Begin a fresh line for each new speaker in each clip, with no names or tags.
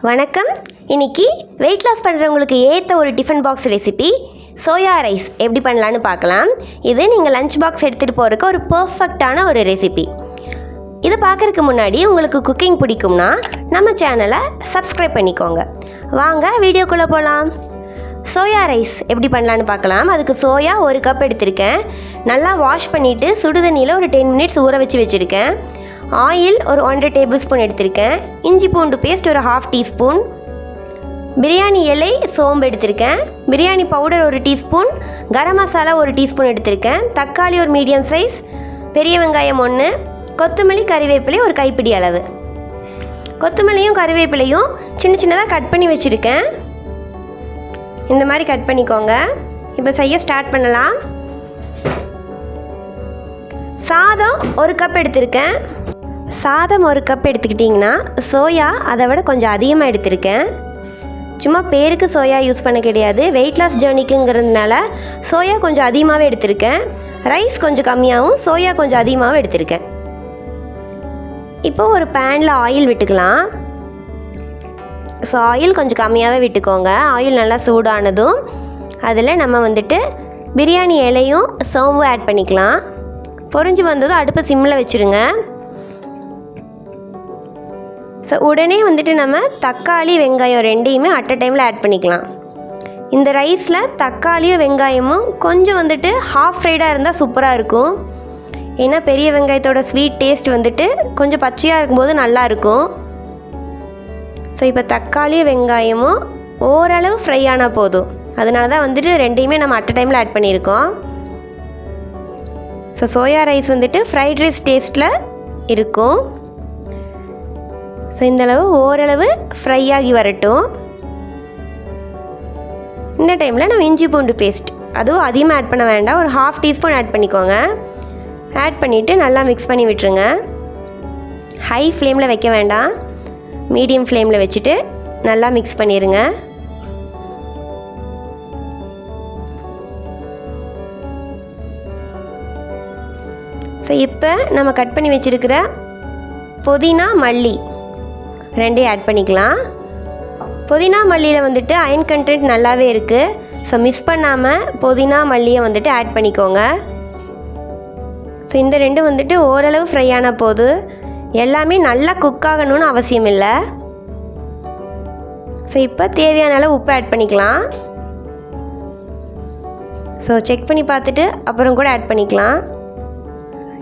வணக்கம். இன்னைக்கு weight loss பண்ணுறவங்களுக்கு ஏற்ற ஒரு tiffin box recipe soya rice எப்படி பண்ணலான்னு பார்க்கலாம். இது நீங்கள் லஞ்ச் பாக்ஸ் எடுத்துகிட்டு போகிறதுக்கு ஒரு பர்ஃபெக்டான ஒரு ரெசிபி. இதை பார்க்குறதுக்கு முன்னாடி உங்களுக்கு குக்கிங் பிடிக்கும்னா நம்ம சேனலை சப்ஸ்கிரைப் பண்ணிக்கோங்க. வாங்க வீடியோக்குள்ளே போகலாம். சோயா ரைஸ் எப்படி பண்ணலான்னு பார்க்கலாம். அதுக்கு சோயா 1 கப் எடுத்திருக்கேன். நல்லா வாஷ் பண்ணிவிட்டு சுடுதண்ணியில் ஒரு 10 மினிட்ஸ் ஊற வச்சுருக்கேன். ஆயில் ஒரு 1.5 டேபிள் ஸ்பூன் எடுத்திருக்கேன். இஞ்சி பூண்டு பேஸ்ட் ஒரு 1/2 டீஸ்பூன். பிரியாணி இலை சோம்பு எடுத்திருக்கேன். Biryani powder 1 teaspoon. Garam masala 1 teaspoon எடுத்திருக்கேன். தக்காளி ஒரு மீடியம் சைஸ். பெரிய வெங்காயம் 1. கொத்தமல்லி கறிவேப்பிலை ஒரு கைப்பிடி அளவு. கொத்தமல்லியும் கறிவேப்பிலையும் சின்ன சின்னதாக கட் பண்ணி வச்சுருக்கேன். இந்த மாதிரி கட் பண்ணிக்கோங்க. இப்போ செய்ய ஸ்டார்ட் பண்ணலாம். சாதம் 1 கப் எடுத்திருக்கேன். சாதம் 1 கப் எடுத்துக்கிட்டிங்கன்னா சோயா அதை விட கொஞ்சம் அதிகமாக எடுத்திருக்கேன். சும்மா பேருக்கு சோயா யூஸ் பண்ண கிடையாது, வெயிட் லாஸ் ஜேர்னிக்குங்கிறதுனால சோயா கொஞ்சம் அதிகமாகவே எடுத்திருக்கேன். ரைஸ் கொஞ்சம் கம்மியாகவும் சோயா கொஞ்சம் அதிகமாகவும் எடுத்திருக்கேன். இப்போ ஒரு பேனில் ஆயில் விட்டுக்கலாம். ஸோ ஆயில் கொஞ்சம் கம்மியாகவே விட்டுக்கோங்க. ஆயில் நல்லா சூடானதும் அதில் நம்ம பிரியாணி இலையும் சோம்பும் ஆட் பண்ணிக்கலாம். பொரிஞ்சு வந்ததும் அடுப்பை சிம்மில் வச்சுருங்க. ஸோ உடனே நம்ம தக்காளி வெங்காயம் 2யுமே அட் அ டைமில் ஆட் பண்ணிக்கலாம். இந்த ரைஸில் தக்காளியும் வெங்காயமும் கொஞ்சம் ஹாஃப் ஃப்ரைடாக இருந்தால் சூப்பராக இருக்கும். ஏன்னா பெரிய வெங்காயத்தோட ஸ்வீட் டேஸ்ட் கொஞ்சம் பச்சையாக இருக்கும்போது நல்லாயிருக்கும். ஸோ இப்போ தக்காளியும் வெங்காயமும் ஓரளவு ஃப்ரை ஆனால் போதும். அதனால தான் 2யுமே நம்ம அட் அ டைமில் ஆட் பண்ணியிருக்கோம். So soya rice fried rice டேஸ்ட்டில் இருக்கும். ஸோ இந்தளவு ஓரளவு ஃப்ரை ஆகி வரட்டும். இந்த டைமில் நம்ம இஞ்சி பூண்டு பேஸ்ட் அதுவும் அதிகமாக ஆட் பண்ண வேண்டாம், ஒரு 1/2 டீஸ்பூன் ஆட் பண்ணிக்கோங்க. ஆட் பண்ணிவிட்டு நல்லா மிக்ஸ் பண்ணி விட்டுருங்க. ஹை ஃப்ளேமில் வைக்க வேண்டாம், மீடியம் ஃப்ளேமில் வச்சுட்டு நல்லா மிக்ஸ் பண்ணிடுங்க. ஸோ இப்போ நம்ம கட் பண்ணி வச்சுருக்கிற புதினா மல்லி 2யும் ஆட் பண்ணிக்கலாம். புதினா மல்லியில் அயன் கண்டென்ட் நல்லாவே இருக்குது. ஸோ மிஸ் பண்ணாமல் புதினா மல்லியை ஆட் பண்ணிக்கோங்க. ஸோ இந்த 2 ஓரளவு ஃப்ரை ஆன போது எல்லாமே நல்லா குக் ஆகணும்னு அவசியம் இல்லை. ஸோ இப்போ தேவையான அளவு உப்பு ஆட் பண்ணிக்கலாம். ஸோ செக் பண்ணி பார்த்துட்டு அப்புறம் கூட ஆட் பண்ணிக்கலாம்.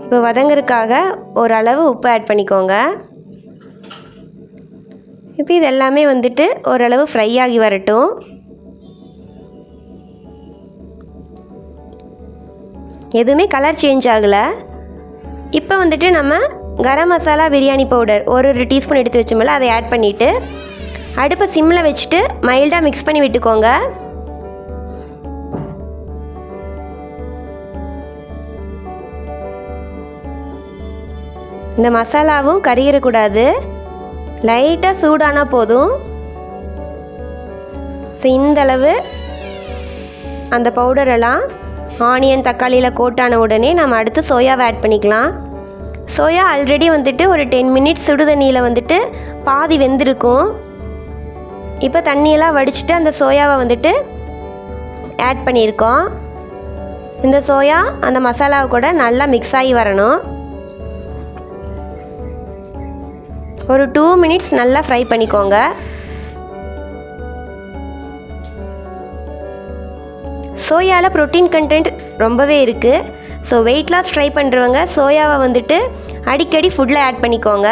இப்போ வதங்கிறதுக்காக ஓரளவு உப்பு ஆட் பண்ணிக்கோங்க. இப்போ இது எல்லாமே ஓரளவு ஃப்ரை ஆகி வரட்டும். எதுவுமே கலர் சேஞ்ச் ஆகலை. இப்போ நம்ம கரம் மசாலா பிரியாணி பவுடர் ஒரு டீஸ்பூன் எடுத்து வச்சோம்ல, அதை ஆட் பண்ணிவிட்டு அடுப்பை சிம்மில் வச்சுட்டு மைல்டாக மிக்ஸ் பண்ணி விட்டுக்கோங்க. இந்த மசாலாவும் கறியிடக்கூடாது, லைட்டாக சூடானால் போதும். ஸோ இந்தளவு அந்த பவுடரெல்லாம் ஆனியன் தக்காளியில் கோட்டான உடனே நம்ம அடுத்து சோயாவை ஆட் பண்ணிக்கலாம். சோயா ஆல்ரெடி ஒரு 10 மினிட்ஸ் சுடுதண்ணியில் பாதி வெந்திருக்கும். இப்போ தண்ணியெல்லாம் வடிச்சிட்டு அந்த சோயாவை ஆட் பண்ணியிருக்கோம். இந்த சோயா அந்த மசாலாவை கூட நல்லா மிக்ஸ் ஆகி வரணும். ஒரு 2 மினிட்ஸ் நல்லா ஃப்ரை பண்ணிக்கோங்க. சோயாவில் ப்ரோட்டீன் கண்டென்ட் ரொம்பவே இருக்குது. ஸோ வெயிட் லாஸ் ட்ரை பண்ணுறவங்க சோயாவை அடிக்கடி ஃபுட்டில் ஆட் பண்ணிக்கோங்க.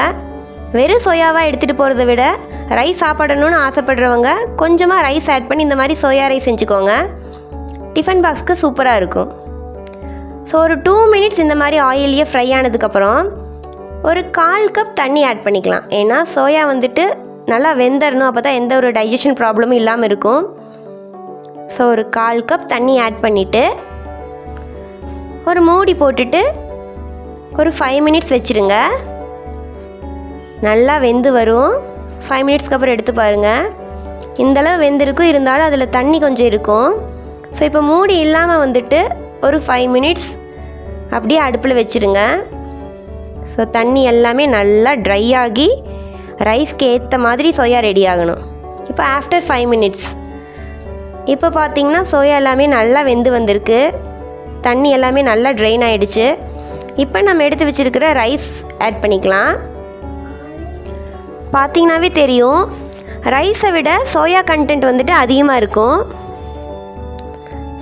வெறும் சோயாவாக எடுத்துகிட்டு போகிறத விட ரைஸ் சாப்பிடணும்னு ஆசைப்படுறவங்க கொஞ்சமாக ரைஸ் ஆட் பண்ணி இந்த மாதிரி சோயா ரைஸ் செஞ்சுக்கோங்க. டிஃபன் பாக்ஸ்க்கு சூப்பராக இருக்கும். ஸோ ஒரு 2 மினிட்ஸ் இந்த மாதிரி ஆயிலையே ஃப்ரை ஆனதுக்கப்புறம் ஒரு 1/4 கப் தண்ணி ஆட் பண்ணிக்கலாம். ஏன்னா சோயா நல்லா வெந்தரணும், அப்போ தான் எந்த ஒரு டைஜஷன் ப்ராப்ளமும் இல்லாமல் இருக்கும். ஸோ ஒரு 1/4 கப் தண்ணி ஆட் பண்ணிவிட்டு ஒரு மூடி போட்டுட்டு ஒரு 5 மினிட்ஸ் வச்சுருங்க. நல்லா வெந்து வரும். 5 மினிட்ஸ்க்கு அப்புறம் எடுத்து பாருங்கள். இந்தளவு வெந்திருக்கும், இருந்தாலும் அதில் தண்ணி கொஞ்சம் இருக்கும். ஸோ இப்போ மூடி இல்லாமல் ஒரு 5 மினிட்ஸ் அப்படியே அடுப்பில் வச்சுருங்க. ஸோ தண்ணி எல்லாமே நல்லா ட்ரை ஆகி ரைஸ்க்கு ஏற்ற மாதிரி சோயா ரெடி ஆகணும். இப்போ ஆஃப்டர் 5 மினிட்ஸ் இப்போ பார்த்திங்கன்னா சோயா எல்லாமே நல்லா வெந்து வந்திருக்கு. தண்ணி எல்லாமே நல்லா ட்ரெயின் ஆகிடுச்சு. இப்போ நம்ம எடுத்து வச்சுருக்கிற ரைஸ் ஆட் பண்ணிக்கலாம். பார்த்திங்கனாவே தெரியும், ரைஸை விட சோயா கண்டென்ட் வந்துட்டு அதிகமாக இருக்கும்.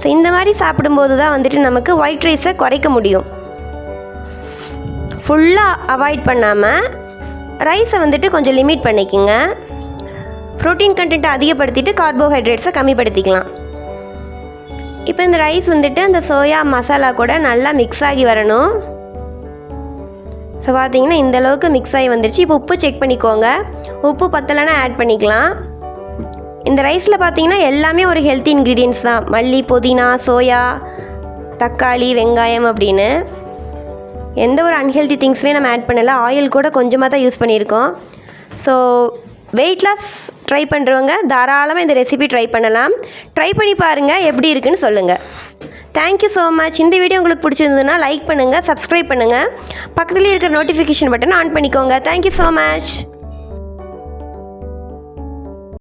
ஸோ இந்த மாதிரி சாப்பிடும்போது தான் வந்துட்டு நமக்கு ஒயிட் ரைஸை குறைக்க முடியும். ஃபுல்லாக அவாய்ட் பண்ணாமல் ரைஸை வந்துட்டு கொஞ்சம் லிமிட் பண்ணிக்கோங்க. ப்ரோட்டீன் கண்டென்ட்டை அதிகப்படுத்திட்டு கார்போஹைட்ரேட்ஸை கம்மிப்படுத்திக்கலாம். இப்போ இந்த ரைஸ் வந்துட்டு அந்த சோயா மசாலா கூட நல்லா மிக்ஸ் ஆகி வரணும். ஸோ பார்த்தீங்கன்னா இந்தளவுக்கு மிக்ஸ் ஆகி வந்துருச்சு. இப்போ உப்பு செக் பண்ணிக்கோங்க. உப்பு பத்தலைன்னா ஆட் பண்ணிக்கலாம். இந்த ரைஸில் பார்த்தீங்கன்னா எல்லாமே ஒரு ஹெல்த்தி இன்க்ரீடியன்ட்ஸ் தான். மல்லி, புதினா, சோயா, தக்காளி, வெங்காயம் அப்படின்னு எந்த ஒரு அன்ஹெல்தி திங்ஸுமே நம்ம ஆட் பண்ணலை. ஆயில் கூட கொஞ்சமாக தான் யூஸ் பண்ணியிருக்கோம். ஸோ வெயிட் லாஸ் ட்ரை பண்ணுறவங்க தாராளமாக இந்த ரெசிபி ட்ரை பண்ணலாம். ட்ரை பண்ணி பாருங்கள், எப்படி இருக்குன்னு சொல்லுங்கள். Thank you so much. இந்த வீடியோ உங்களுக்கு பிடிச்சிருந்ததுன்னா லைக் பண்ணுங்கள், சப்ஸ்கிரைப் பண்ணுங்கள், பக்கத்துலேயே இருக்கிற நோட்டிஃபிகேஷன் பட்டன் ஆன் பண்ணிக்கோங்க. Thank you so much.